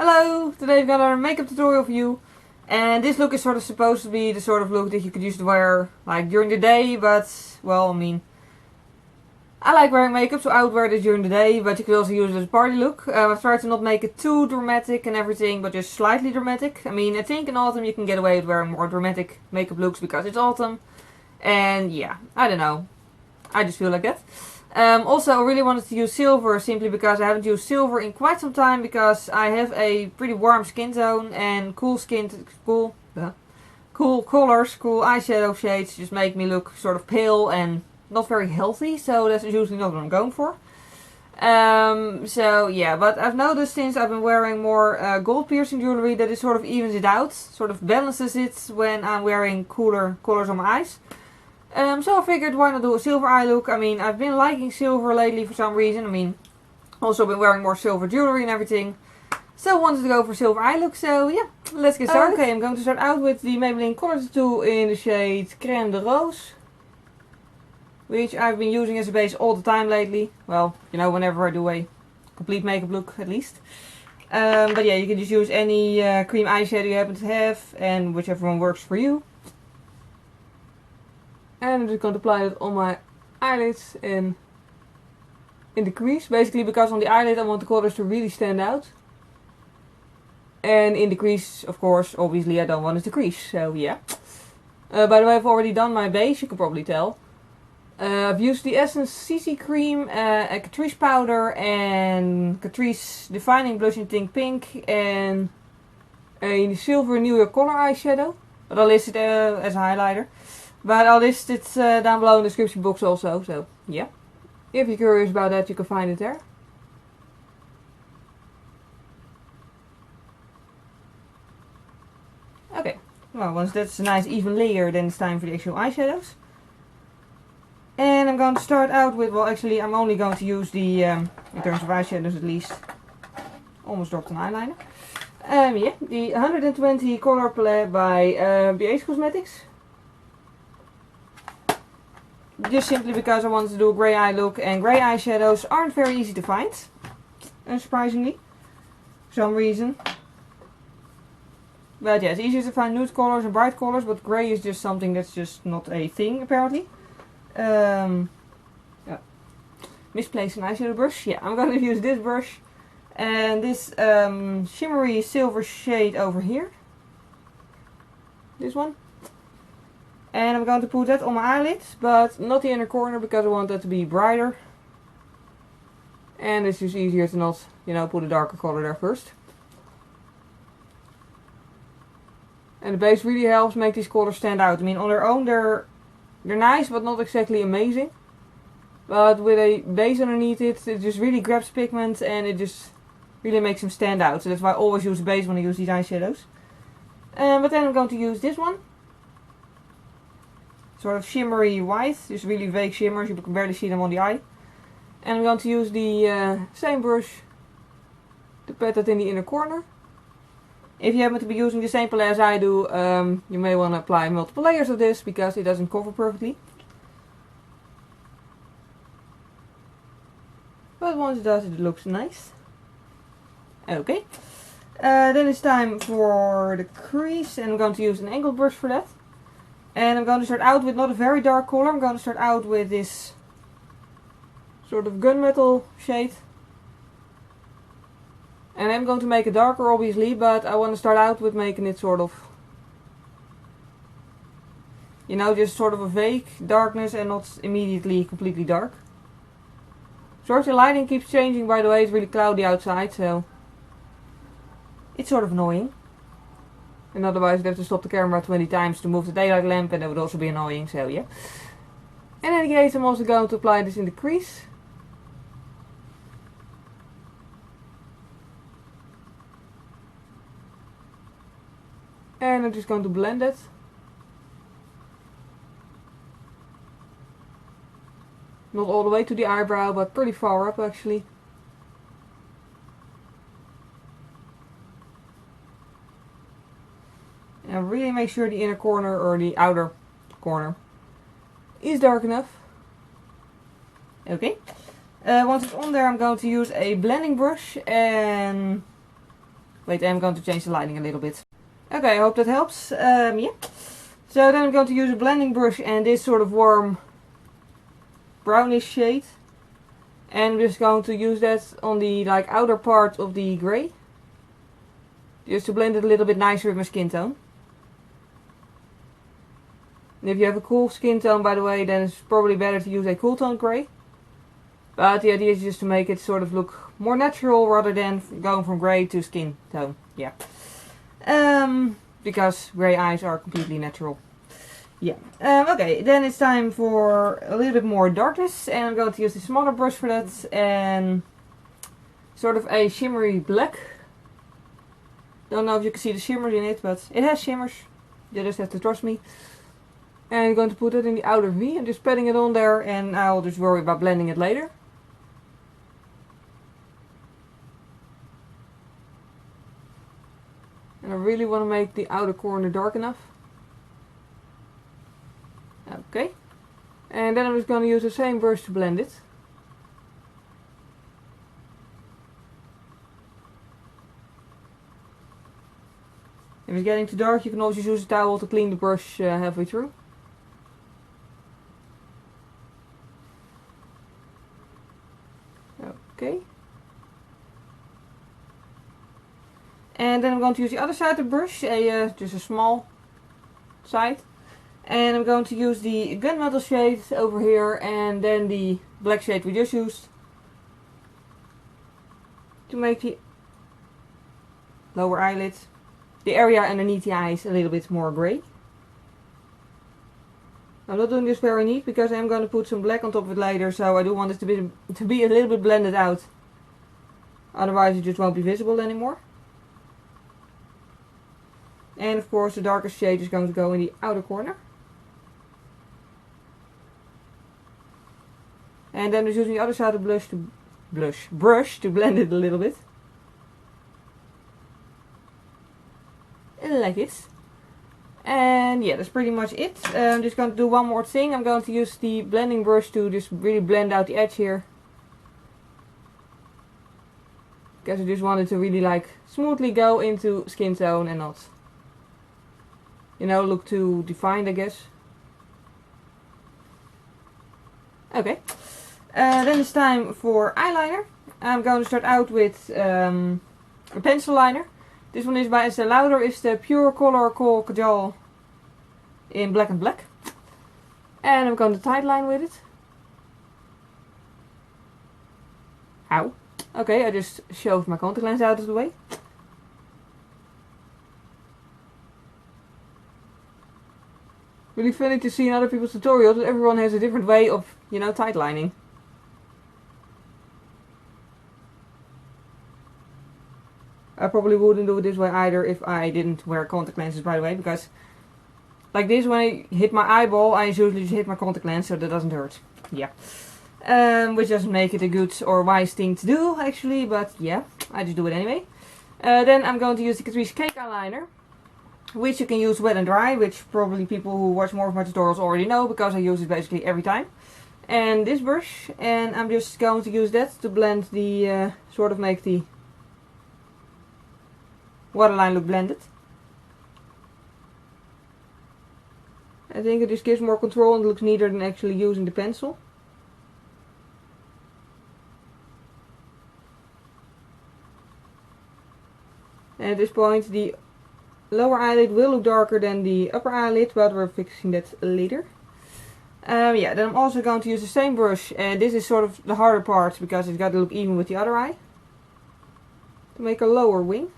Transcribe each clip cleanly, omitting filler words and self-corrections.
Hello! Today I've got a makeup tutorial for you. And this look is sort of supposed to be the sort of look that you could use to wear like during the day, but, well, I mean, I like wearing makeup, so I would wear this during the day, but you could also use it as a party look. I've tried to not make it too dramatic and everything, but just slightly dramatic. I mean, I think in autumn you can get away with wearing more dramatic makeup looks because it's autumn. And yeah, I don't know. I just feel like that. Also, I really wanted to use silver simply because I haven't used silver in quite some time because I have a pretty warm skin tone and cool colors, cool eyeshadow shades just make me look sort of pale and not very healthy, so that's usually not what I'm going for. So yeah, but I've noticed since I've been wearing more gold piercing jewelry that it sort of evens it out, sort of balances it when I'm wearing cooler colors on my eyes. So I figured why not do a silver eye look. I mean, I've been liking silver lately for some reason. I mean, also been wearing more silver jewelry and everything. So I wanted to go for silver eye look. So yeah, let's get started. Okay, I'm going to start out with the Maybelline Color Tattoo in the shade Crème de Rose, which I've been using as a base all the time lately. Well, you know, whenever I do a complete makeup look at least. But yeah, you can just use any cream eyeshadow you happen to have and whichever one works for you. And I'm just going to apply it on my eyelids and in the crease. Basically because on the eyelid I want the colors to really stand out. And in the crease, of course, obviously I don't want it to crease. So yeah. By the way, I've already done my base, you can probably tell. I've used the Essence CC Cream, a Catrice Powder and Catrice Defining Blush in Think Pink and a Silver New York Color eyeshadow. But I'll list it as a highlighter. But I'll list it down below in the description box also, so yeah. If you're curious about that, you can find it there. Okay, well, once that's a nice even layer, then it's time for the actual eyeshadows. And I'm going to start out with, well, actually I'm only going to use the, in terms of eyeshadows at least, almost dropped an eyeliner. Yeah, the 120 Color Palette by BH Cosmetics. Just simply because I wanted to do a grey eye look, and grey eyeshadows aren't very easy to find, unsurprisingly, for some reason. But yeah, it's easier to find nude colors and bright colors, but grey is just something that's just not a thing apparently. Yeah. Misplaced an eyeshadow brush. Yeah, I'm going to use this brush and this shimmery silver shade over here. This one. And I'm going to put that on my eyelids, but not the inner corner because I want that to be brighter. And it's just easier to not, you know, put a darker color there first. And the base really helps make these colors stand out. I mean, on their own they're nice, but not exactly amazing. But with a base underneath it, it just really grabs pigment and it just really makes them stand out. So that's why I always use the base when I use these eyeshadows. But then I'm going to use this one. Sort of shimmery white, just really vague shimmers, you can barely see them on the eye. And I'm going to use the same brush to pat that in the inner corner. If you happen to be using the same palette as I do, you may want to apply multiple layers of this because it doesn't cover perfectly. But once it does, it looks nice. Okay. Then it's time for the crease, and I'm going to use an angled brush for that. And I'm going to start out with not a very dark color. I'm going to start out with this sort of gunmetal shade. And I'm going to make it darker obviously, but I want to start out with making it sort of, you know, just sort of a vague darkness and not immediately completely dark. Sorry if the lighting keeps changing, by the way, it's really cloudy outside, so it's sort of annoying. And otherwise I'd have to stop the camera 20 times to move the daylight lamp, and that would also be annoying, so yeah. And in any case, I'm also going to apply this in the crease. And I'm just going to blend it. Not all the way to the eyebrow, but pretty far up actually. And really make sure the inner corner or the outer corner is dark enough. Okay. Once it's on there, I'm going to use a blending brush and Wait, I'm going to change the lighting a little bit. Okay, I hope that helps. Yeah. So then I'm going to use a blending brush and this sort of warm brownish shade. And I'm just going to use that on the like outer part of the grey. Just to blend it a little bit nicer with my skin tone. And if you have a cool skin tone, by the way, then it's probably better to use a cool tone grey. But the idea is just to make it sort of look more natural rather than going from grey to skin tone. Yeah. Because grey eyes are completely natural. Yeah. Okay, then it's time for a little bit more darkness. And I'm going to use the smaller brush for that. And sort of a shimmery black. Don't know if you can see the shimmers in it, but it has shimmers. You just have to trust me. And I'm going to put it in the outer V. I'm just patting it on there and I'll just worry about blending it later. And I really want to make the outer corner dark enough. Okay. And then I'm just going to use the same brush to blend it. If it's getting too dark, you can always use a towel to clean the brush halfway through. Okay. And then I'm going to use the other side of the brush, just a small side. And I'm going to use the gunmetal shade over here and then the black shade we just used. To make the lower eyelid, the area underneath the eyes a little bit more grey. I'm not doing this very neat because I'm going to put some black on top of it later, so I do want it to be a little bit blended out. Otherwise it just won't be visible anymore. And of course the darkest shade is going to go in the outer corner. And then I'm using the other side of the brush to blend it a little bit. Like this. And yeah, that's pretty much it. I'm just going to do one more thing. I'm going to use the blending brush to just really blend out the edge here. Because I just wanted to really like smoothly go into skin tone and not, you know, look too defined, I guess. Okay. Then it's time for eyeliner. I'm going to start out with a pencil liner. This one is by Estée Lauder. It's the Pure Color Kohl Kajal in black and black. And I'm going to tightline with it. Ow. Okay, I just shoved my contact lens out of the way. Really funny to see in other people's tutorials that everyone has a different way of, you know, tightlining. I probably wouldn't do it this way either if I didn't wear contact lenses, by the way, because like this, when I hit my eyeball, I usually just hit my contact lens, so that doesn't hurt. Yeah. Which doesn't make it a good or wise thing to do, actually, but yeah, I just do it anyway. Then I'm going to use the Catrice Cake Eyeliner, which you can use wet and dry, which probably people who watch more of my tutorials already know, because I use it basically every time. And this brush, and I'm just going to use that to blend the, sort of make the waterline look blended. I think it just gives more control and looks neater than actually using the pencil. And at this point the lower eyelid will look darker than the upper eyelid, but we're fixing that later. Yeah, then I'm also going to use the same brush, and this is sort of the harder part because it's got to look even with the other eye. To make a lower wing.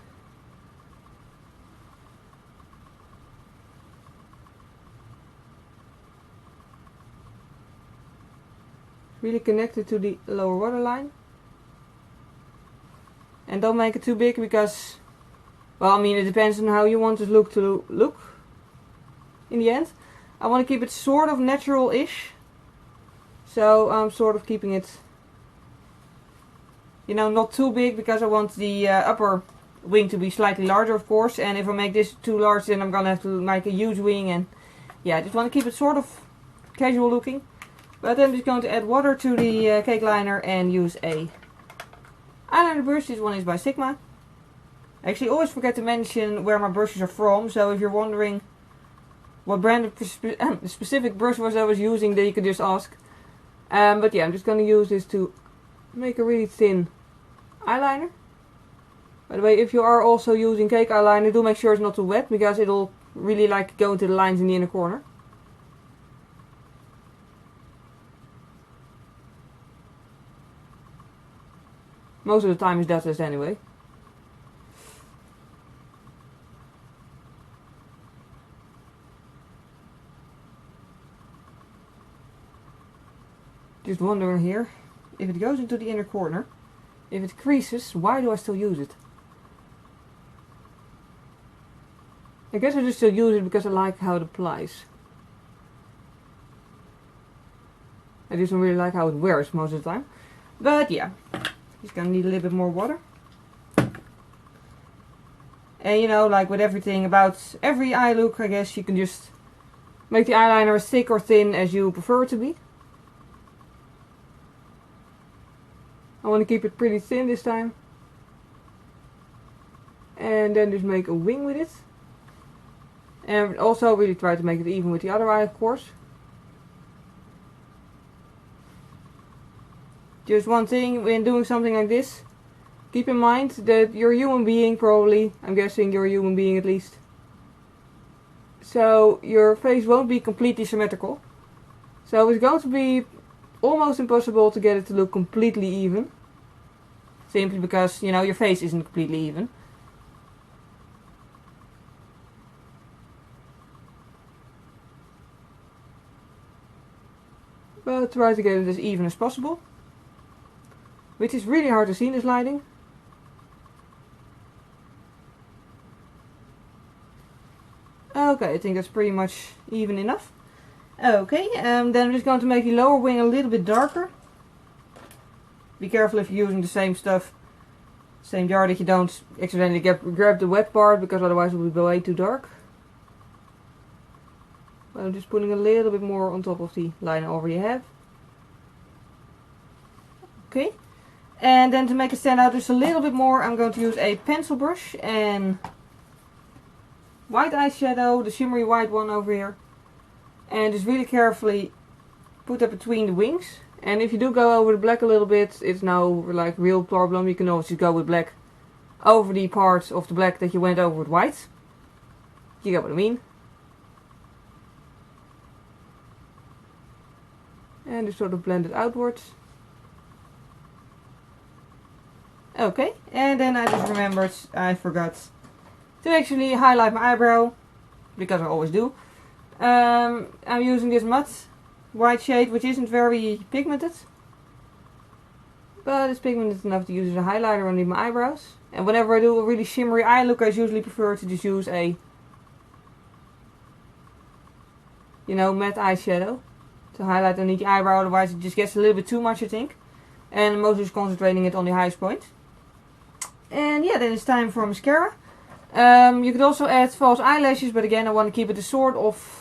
Really connected to the lower waterline. And don't make it too big because, well, I mean, it depends on how you want this look to look in the end. I want to keep it sort of natural-ish. So I'm sort of keeping it, you know, not too big because I want the upper wing to be slightly larger, of course. And if I make this too large, then I'm going to have to make a huge wing. And yeah, I just want to keep it sort of casual looking. But I'm just going to add water to the cake liner and use a eyeliner brush. This one is by Sigma. I actually always forget to mention where my brushes are from, so if you're wondering what brand of specific brush was I was using, then you could just ask. But yeah, I'm just going to use this to make a really thin eyeliner. By the way, if you are also using cake eyeliner, do make sure it's not too wet, because it'll really like go into the lines in the inner corner. Most of the time it does this anyway. Just wondering here, if it goes into the inner corner, if it creases, why do I still use it? I guess I just still use it because I like how it applies. I just don't really like how it wears most of the time. But yeah, just gonna need a little bit more water. And you know, like with everything about every eye look, I guess you can just make the eyeliner as thick or thin as you prefer it to be. I want to keep it pretty thin this time. And then just make a wing with it. And also really try to make it even with the other eye, of course. Just one thing when doing something like this, keep in mind that you're a human being probably. I'm guessing you're a human being at least. So your face won't be completely symmetrical. So it's going to be almost impossible to get it to look completely even. Simply because, you know, your face isn't completely even. But try to get it as even as possible. Which is really hard to see in this lighting. Okay, I think that's pretty much even enough. Okay, then I'm just going to make the lower wing a little bit darker. Be careful if you're using the same stuff, same jar, that you don't accidentally grab the wet part, because otherwise it will be way too dark. But I'm just putting a little bit more on top of the line I already have. Okay, and then to make it stand out just a little bit more, I'm going to use a pencil brush and white eyeshadow, the shimmery white one over here. And just really carefully put that between the wings. And if you do go over the black a little bit, it's no like real problem. You can always just go with black over the parts of the black that you went over with white. You get what I mean. And just sort of blend it outwards. Okay, and then I just remembered I forgot to actually highlight my eyebrow, because I always do. I'm using this matte white shade, which isn't very pigmented, but it's pigmented enough to use as a highlighter underneath my eyebrows. And whenever I do a really shimmery eye look, I usually prefer to just use a, you know, matte eyeshadow to highlight underneath the eyebrow, otherwise it just gets a little bit too much, I think. And I'm mostly just concentrating it on the highest point. And yeah, then it's time for mascara. You could also add false eyelashes, but again I want to keep it a sort of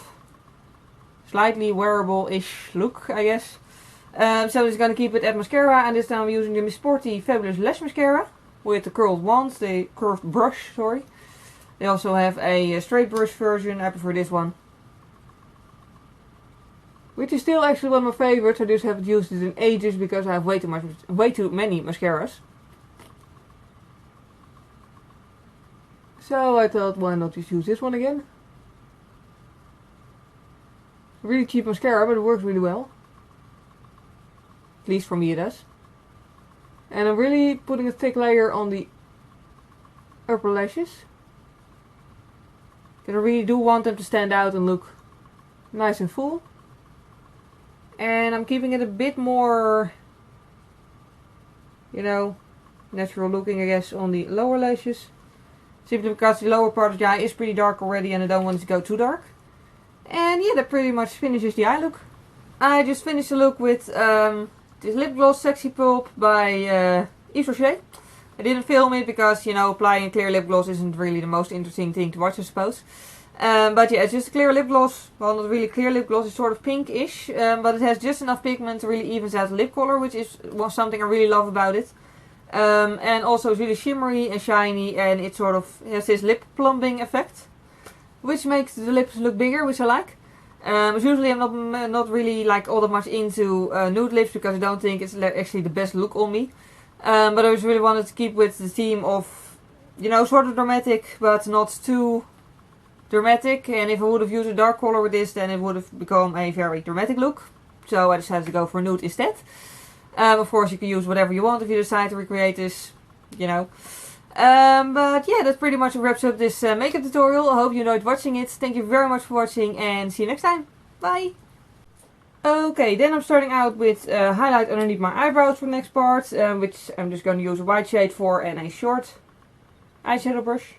slightly wearable-ish look, I guess. So I'm just going to keep it at mascara, and this time I'm using the Sporty Fabulous Lash Mascara with the curled wand, the curved brush, sorry. They also have a straight brush version, I prefer this one. Which is still actually one of my favorites, I just haven't used it in ages because I have way too many mascaras. So I thought, why not just use this one again? Really cheap mascara, but it works really well. At least for me it does. And I'm really putting a thick layer on the upper lashes. Because I really do want them to stand out and look nice and full. And I'm keeping it a bit more, you know, natural looking, I guess, on the lower lashes. Simply because the lower part of the eye is pretty dark already and I don't want it to go too dark. And yeah, that pretty much finishes the eye look. I just finished the look with this lip gloss Sexy Pulp by Yves Rocher. I didn't film it because, you know, applying a clear lip gloss isn't really the most interesting thing to watch, I suppose. But yeah, it's just a clear lip gloss. Well, not really clear lip gloss, it's sort of pinkish. But it has just enough pigment to really evens out the lip color, which is something I really love about it. And also it's really shimmery and shiny, and it sort of has this lip plumping effect, which makes the lips look bigger, which I like. Usually I'm not really like all that much into nude lips, because I don't think it's actually the best look on me. But I just really wanted to keep with the theme of, you know, sort of dramatic, but not too dramatic. And if I would have used a dark color with this, then it would have become a very dramatic look. So I decided to go for nude instead. Of course, you can use whatever you want if you decide to recreate this, you know. But yeah, that pretty much wraps up this makeup tutorial. I hope you enjoyed watching it. Thank you very much for watching, and see you next time. Bye! Okay, then I'm starting out with highlight underneath my eyebrows for the next part, which I'm just going to use a white shade for and a short eyeshadow brush.